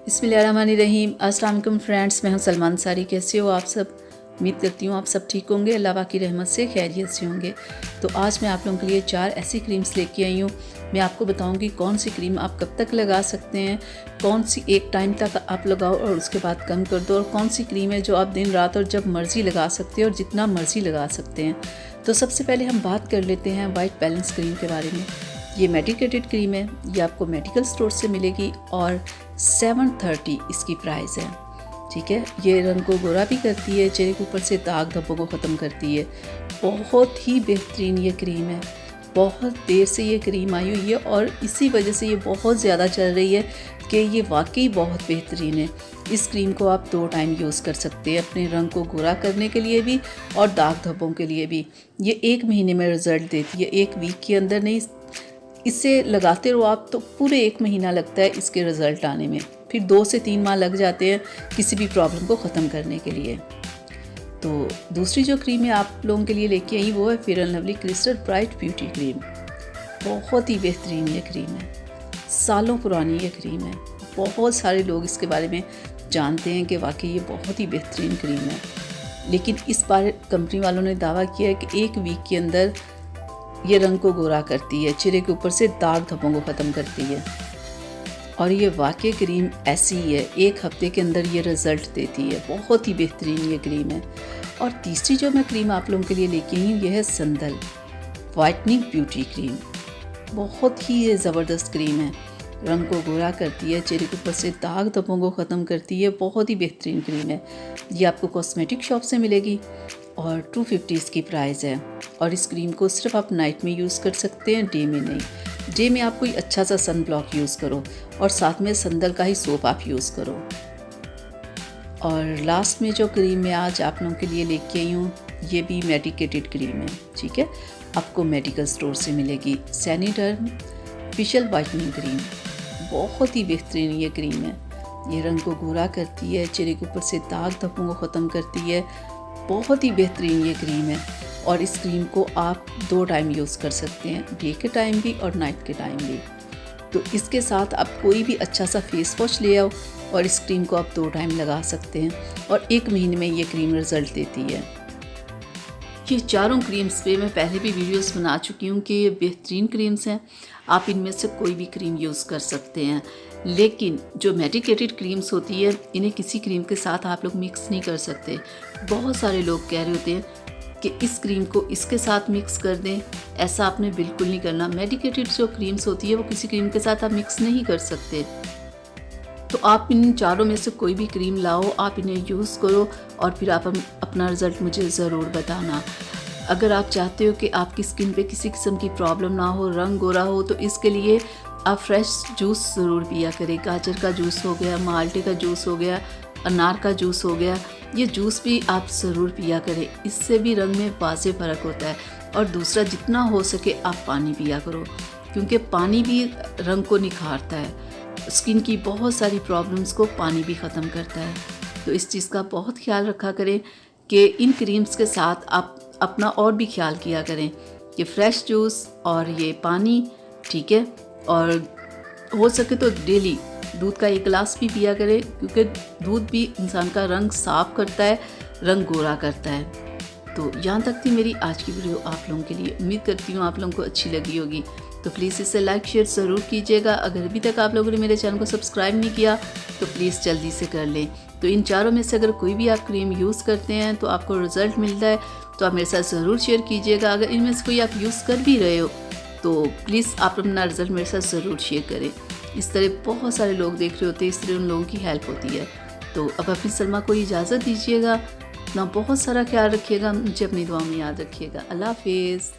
बिस्मिल्लाहिर्रहमानिर्रहीम। अस्सलाम वालेकुम फ्रेंड्स, मैं हूं सलमान सारी। कैसे हो आप सब? उम्मीद करती हूँ आप सब ठीक होंगे, अल्लाह की रहमत से खैरियत से होंगे। तो आज मैं आप लोगों के लिए 4 ऐसी क्रीम्स लेके आई हूँ। मैं आपको बताऊंगी कौन सी क्रीम आप कब तक लगा सकते हैं, कौन सी एक टाइम तक आप लगाओ और उसके बाद कम कर दो, और कौन सी क्रीम है जो आप दिन रात और जब मर्ज़ी लगा सकते हैं और जितना मर्ज़ी लगा सकते हैं। तो सबसे पहले हम बात कर लेते हैं वाइट बैलेंस क्रीम के बारे में। ये मेडिकेटेड क्रीम है, ये आपको मेडिकल स्टोर से मिलेगी और 730 इसकी प्राइस है। ठीक है, ये रंग को गोरा भी करती है, चेहरे के ऊपर से दाग धब्बों को ख़त्म करती है। बहुत ही बेहतरीन ये क्रीम है। बहुत देर से ये क्रीम आई हुई है और इसी वजह से ये बहुत ज़्यादा चल रही है कि ये वाकई बहुत बेहतरीन है। इस क्रीम को आप 2 टाइम यूज़ कर सकते हैं, अपने रंग को गोरा करने के लिए भी और दाग धब्बों के लिए भी। ये 1 महीने में रिज़ल्ट देती है, 1 वीक के अंदर नहीं। इसे लगाते रहो आप तो पूरे 1 महीना लगता है इसके रिज़ल्ट आने में, फिर 2 से 3 माह लग जाते हैं किसी भी प्रॉब्लम को ख़त्म करने के लिए। तो दूसरी जो क्रीम है आप लोगों के लिए लेके आई वो है fair and lovely crystal bright beauty cream. बहुत ही बेहतरीन ये क्रीम है, सालों पुरानी ये क्रीम है। बहुत सारे लोग इसके बारे में जानते हैं कि वाकई ये बहुत ही बेहतरीन क्रीम है, लेकिन इस बार कंपनी वालों ने दावा किया है कि 1 वीक के अंदर ये रंग को गोरा करती है, चेहरे के ऊपर से दाग धब्बों को ख़त्म करती है। और ये वाकई क्रीम ऐसी ही है, 1 हफ्ते के अंदर ये रिज़ल्ट देती है। बहुत ही बेहतरीन ये क्रीम है। और तीसरी जो मैं क्रीम आप लोगों के लिए लेके आई हूँ ये है संदल वाइटनिंग ब्यूटी क्रीम। बहुत ही ये ज़बरदस्त क्रीम है, रंग को गोरा करती है, चेहरे के ऊपर से दाग धब्बों को ख़त्म करती है। बहुत ही बेहतरीन क्रीम है। ये आपको कॉस्मेटिक शॉप से मिलेगी और 250 इसकी प्राइस है। और इस क्रीम को सिर्फ आप नाइट में यूज़ कर सकते हैं, डे में नहीं। डे में आप कोई अच्छा सा सन ब्लॉक यूज़ करो और साथ में संदल का ही सोप आप यूज़ करो। और लास्ट में जो क्रीम मैं आज आप लोगों के लिए लेके आई हूँ ये भी मेडिकेटेड क्रीम है। ठीक है, आपको मेडिकल स्टोर से मिलेगी सैनिडर्म फेशियल वाइटनिंग क्रीम। बहुत ही बेहतरीन ये क्रीम है। ये रंग को गोरा करती है, चेहरे के ऊपर से दाग धब्बों को ख़त्म करती है। बहुत ही बेहतरीन ये क्रीम है। और इस क्रीम को आप 2 टाइम यूज़ कर सकते हैं, डे के टाइम भी और नाइट के टाइम भी। तो इसके साथ आप कोई भी अच्छा सा फेस वॉश ले आओ और इस क्रीम को आप 2 टाइम लगा सकते हैं और 1 महीने में ये क्रीम रिज़ल्ट देती है। ये चारों क्रीम्स पे मैं पहले भी वीडियोस बना चुकी हूँ कि ये बेहतरीन क्रीम्स हैं। आप इनमें से कोई भी क्रीम यूज़ कर सकते हैं, लेकिन जो मेडिकेटेड क्रीम्स होती है इन्हें किसी क्रीम के साथ आप लोग मिक्स नहीं कर सकते। बहुत सारे लोग कह रहे होते हैं कि इस क्रीम को इसके साथ मिक्स कर दें, ऐसा आपने बिल्कुल नहीं करना। मेडिकेटेड जो क्रीम्स होती है वो किसी क्रीम के साथ आप मिक्स नहीं कर सकते। तो आप इन चारों में से कोई भी क्रीम लाओ, आप इन्हें यूज़ करो और फिर आप अपना रिज़ल्ट मुझे ज़रूर बताना। अगर आप चाहते हो कि आपकी स्किन पे किसी किस्म की प्रॉब्लम ना हो, रंग गोरा हो, तो इसके लिए आप फ्रेश जूस ज़रूर पिया करें। गाजर का जूस हो गया, माल्टे का जूस हो गया, अनार का जूस हो गया, ये जूस भी आप ज़रूर पिया करें। इससे भी रंग में वाज़े फ़र्क होता है। और दूसरा, जितना हो सके आप पानी पिया करो, क्योंकि पानी भी रंग को निखारता है। स्किन की बहुत सारी प्रॉब्लम्स को पानी भी ख़त्म करता है। तो इस चीज़ का बहुत ख्याल रखा करें कि इन क्रीम्स के साथ आप अपना और भी ख्याल किया करें कि फ़्रेश जूस और ये पानी, ठीक है। और हो सके तो डेली दूध का 1 गिलास भी पिया करें, क्योंकि दूध भी इंसान का रंग साफ़ करता है, रंग गोरा करता है। तो यहाँ तक थी मेरी आज की वीडियो आप लोगों के लिए। उम्मीद करती हूँ आप लोगों को अच्छी लगी होगी। तो प्लीज़ इसे लाइक शेयर ज़रूर कीजिएगा। अगर अभी तक आप लोगों ने मेरे चैनल को सब्सक्राइब नहीं किया तो प्लीज़ जल्दी से कर लें। तो इन चारों में से अगर कोई भी आप क्रीम यूज़ करते हैं तो आपको रिज़ल्ट मिलता है तो आप मेरे साथ ज़रूर शेयर कीजिएगा। अगर इनमें से कोई आप यूज़ कर भी रहे हो तो प्लीज़ आप अपना रिज़ल्ट मेरे साथ ज़रूर शेयर करें। इस तरह बहुत सारे लोग देख रहे होते हैं, इस तरह उन लोगों की हेल्प होती है। तो अब अपनी सलमा को इजाज़त दीजिएगा। अपना बहुत सारा ख्याल रखिएगा, मुझे अपनी दुआ में याद रखिएगा। अल्लाह हाफिज़।